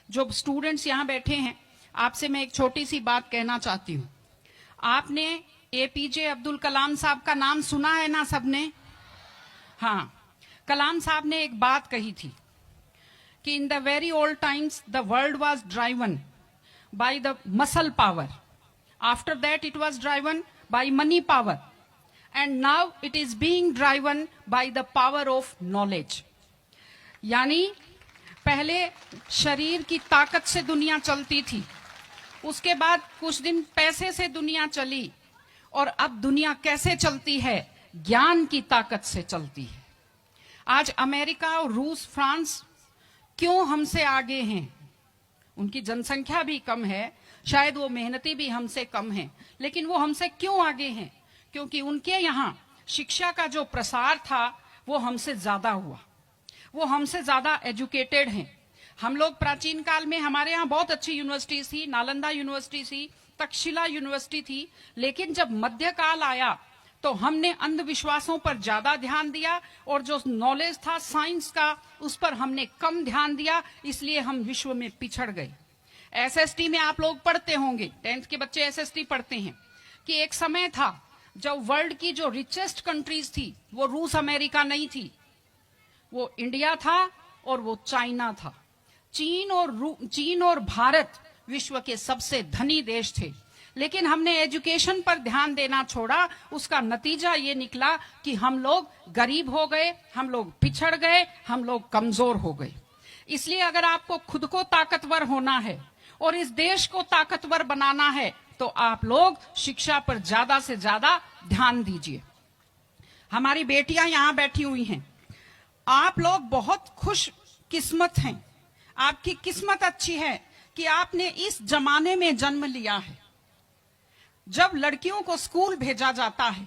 जो स्टूडेंट्स यहाँ बैठे हैं, आपसे मैं एक छोटी सी बात कहना चाहती हूँ। आपने एपीजे अब्दुल कलाम साहब का नाम सुना है ना सबने? हाँ, कलाम साहब ने एक बात कही थी कि in the very old times the world was driven by the muscle power, after that it was driven by money power, and now it is being driven by the power of knowledge. यानी पहले शरीर की ताकत से दुनिया चलती थी, उसके बाद कुछ दिन पैसे से दुनिया चली, और अब दुनिया कैसे चलती है? ज्ञान की ताकत से चलती है। आज अमेरिका और रूस, फ्रांस क्यों हमसे आगे हैं? उनकी जनसंख्या भी कम है, शायद वो मेहनती भी हमसे कम है, लेकिन वो हमसे क्यों आगे हैं? क्योंकि उनके यहाँ शिक्षा का जो प्रसार था वो हमसे ज्यादा हुआ, वो हमसे ज्यादा एजुकेटेड हैं। हम लोग प्राचीन काल में, हमारे यहाँ बहुत अच्छी यूनिवर्सिटी थी, नालंदा यूनिवर्सिटी थी, तक्षशिला यूनिवर्सिटी थी, लेकिन जब मध्यकाल आया तो हमने अंधविश्वासों पर ज्यादा ध्यान दिया और जो नॉलेज था साइंस का उस पर हमने कम ध्यान दिया, इसलिए हम विश्व में पिछड़ गए। एसएसटी में आप लोग पढ़ते होंगे, 10th के बच्चे एसएसटी पढ़ते हैं, कि एक समय था जब वर्ल्ड की जो रिचेस्ट कंट्रीज थी वो रूस अमेरिका नहीं थी, वो इंडिया था और वो चाइना था। चीन और भारत विश्व के सबसे धनी देश थे, लेकिन हमने एजुकेशन पर ध्यान देना छोड़ा। उसका नतीजा ये निकला कि हम लोग गरीब हो गए, हम लोग पिछड़ गए, हम लोग कमजोर हो गए। इसलिए अगर आपको खुद को ताकतवर होना है और इस देश को ताकतवर बनाना है तो आप लोग शिक्षा पर ज्यादा से ज्यादा ध्यान दीजिए। हमारी बेटियां यहां बैठी हुई हैं, आप लोग बहुत खुश किस्मत हैं, आपकी किस्मत अच्छी है कि आपने इस जमाने में जन्म लिया है जब लड़कियों को स्कूल भेजा जाता है,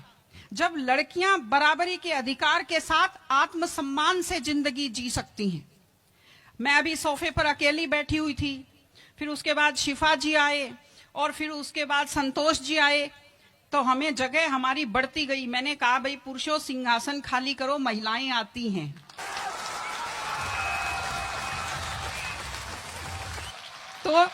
जब लड़कियां बराबरी के अधिकार के साथ आत्मसम्मान से जिंदगी जी सकती हैं। मैं अभी सोफे पर अकेली बैठी हुई थी, फिर उसके बाद शिफा जी आए और फिर उसके बाद संतोष जी आए, तो हमें जगह हमारी बढ़ती गई। मैंने कहा भाई पुरुषों सिंहासन खाली करो, महिलाएं आती हैं। तो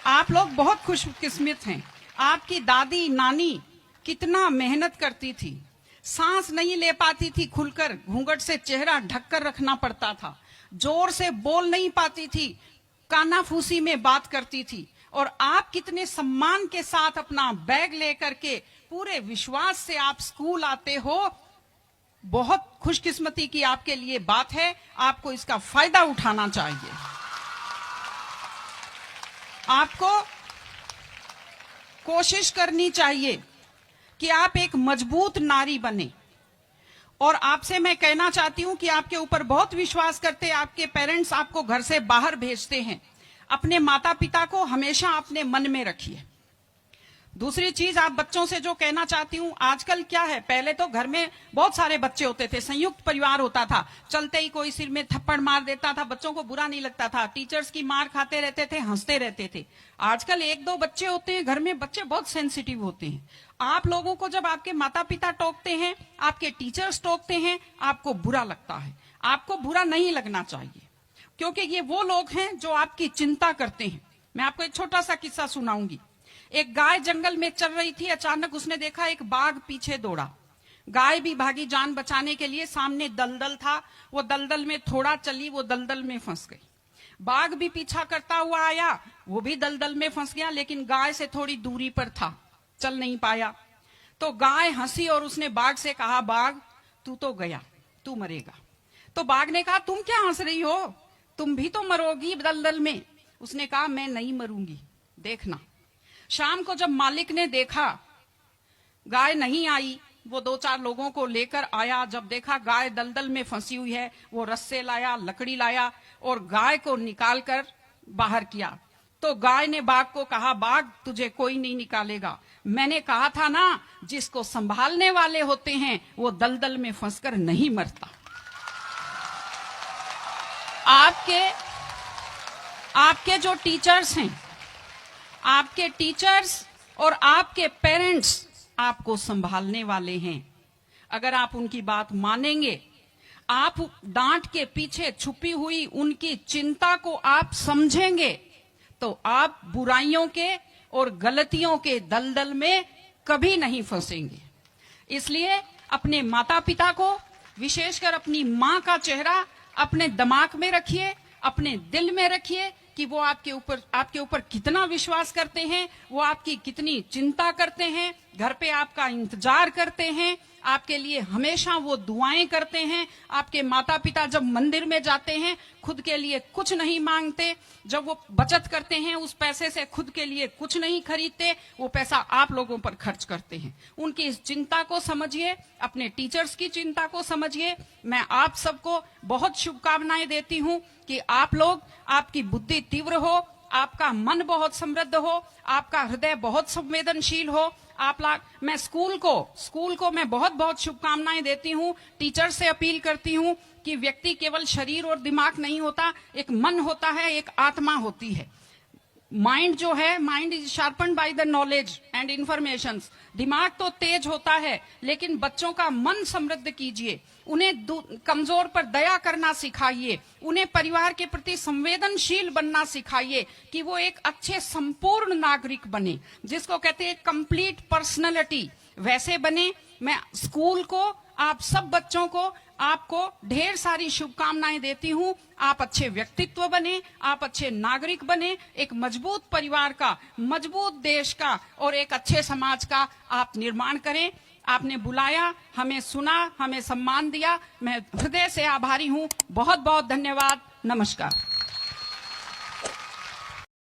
आप लोग बहुत खुशकिस्मत हैं। आपकी दादी नानी कितना मेहनत करती थी, सांस नहीं ले पाती थी खुलकर, घूंघट से चेहरा ढककर रखना पड़ता था, जोर से बोल नहीं पाती थी, कानाफूसी में बात करती थी, और आप कितने सम्मान के साथ अपना बैग लेकर के पूरे विश्वास से आप स्कूल आते हो। बहुत खुशकिस्मती की आपके लिए बात है, आपको इसका फायदा उठाना चाहिए। आपको कोशिश करनी चाहिए कि आप एक मजबूत नारी बने, और आपसे मैं कहना चाहती हूं कि आपके ऊपर बहुत विश्वास करते आपके पेरेंट्स आपको घर से बाहर भेजते हैं। अपने माता पिता को हमेशा अपने मन में रखिए। दूसरी चीज आप बच्चों से जो कहना चाहती हूँ, आजकल क्या है, पहले तो घर में बहुत सारे बच्चे होते थे, संयुक्त परिवार होता था, चलते ही कोई सिर में थप्पड़ मार देता था, बच्चों को बुरा नहीं लगता था, टीचर्स की मार खाते रहते थे, हंसते रहते थे। आजकल 1-2 बच्चे होते हैं घर में, बच्चे बहुत सेंसिटिव होते हैं। आप लोगों को जब आपके माता पिता टोकते हैं, आपके टीचर्स टोकते हैं, आपको बुरा लगता है। आपको बुरा नहीं लगना चाहिए, क्योंकि ये वो लोग हैं जो आपकी चिंता करते हैं। मैं आपको एक छोटा सा किस्सा सुनाऊंगी। एक गाय जंगल में चल रही थी, अचानक उसने देखा एक बाघ पीछे दौड़ा। गाय भी भागी जान बचाने के लिए, सामने दलदल था, वो दलदल में थोड़ा चली, वो दलदल में फंस गई। बाघ भी पीछा करता हुआ आया, वो भी दलदल में फंस गया, लेकिन गाय से थोड़ी दूरी पर था, चल नहीं पाया। तो गाय हंसी और उसने बाघ से कहा, बाघ तू तो गया, तू मरेगा। तो बाघ ने कहा, तुम क्या हंस रही हो, तुम भी तो मरोगी दलदल में। उसने कहा, मैं नहीं मरूंगी, देखना। शाम को जब मालिक ने देखा गाय नहीं आई, वो 2-4 लोगों को लेकर आया। जब देखा गाय दलदल में फंसी हुई है, वो रस्से लाया, लकड़ी लाया और गाय को निकालकर बाहर किया। तो गाय ने बाघ को कहा, बाघ तुझे कोई नहीं निकालेगा, मैंने कहा था ना, जिसको संभालने वाले होते हैं वो दलदल में फंसकर नहीं मरता। आपके जो टीचर्स हैं, आपके टीचर्स और आपके पेरेंट्स आपको संभालने वाले हैं। अगर आप उनकी बात मानेंगे, आप डांट के पीछे छुपी हुई उनकी चिंता को आप समझेंगे तो आप बुराइयों के और गलतियों के दलदल में कभी नहीं फंसेंगे। इसलिए अपने माता पिता को, विशेषकर अपनी मां का चेहरा अपने दिमाग में रखिए, अपने दिल में रखिए कि वो आपके ऊपर कितना विश्वास करते हैं, वो आपकी कितनी चिंता करते हैं, घर पे आपका इंतजार करते हैं, आपके लिए हमेशा वो दुआएं करते हैं। आपके माता पिता जब मंदिर में जाते हैं खुद के लिए कुछ नहीं मांगते, जब वो बचत करते हैं उस पैसे से खुद के लिए कुछ नहीं खरीदते, वो पैसा आप लोगों पर खर्च करते हैं। उनकी इस चिंता को समझिए, अपने टीचर्स की चिंता को समझिए। मैं आप सबको बहुत शुभकामनाएं देती हूं कि आप लोग, आपकी बुद्धि तीव्र हो, आपका मन बहुत समृद्ध हो, आपका हृदय बहुत संवेदनशील हो। मैं स्कूल को मैं बहुत बहुत शुभकामनाएं देती हूं। टीचर से अपील करती हूं कि व्यक्ति केवल शरीर और दिमाग नहीं होता, एक मन होता है, एक आत्मा होती है। माइंड जो है, mind is sharpened by the knowledge and information. दिमाग तो तेज होता है, लेकिन बच्चों का मन समृद्ध कीजिए, उन्हें कमजोर पर दया करना सिखाइए, उन्हें परिवार के प्रति संवेदनशील बनना सिखाइए कि वो एक अच्छे संपूर्ण नागरिक बने, जिसको कहते हैं कंप्लीट पर्सनैलिटी, वैसे बने। मैं स्कूल को, आप सब बच्चों को, आपको ढेर सारी शुभकामनाएं देती हूं। आप अच्छे व्यक्तित्व बने, आप अच्छे नागरिक बने, एक मजबूत परिवार का, मजबूत देश का और एक अच्छे समाज का आप निर्माण करें। आपने बुलाया, हमें सुना, हमें सम्मान दिया, मैं हृदय से आभारी हूं। बहुत बहुत धन्यवाद। नमस्कार।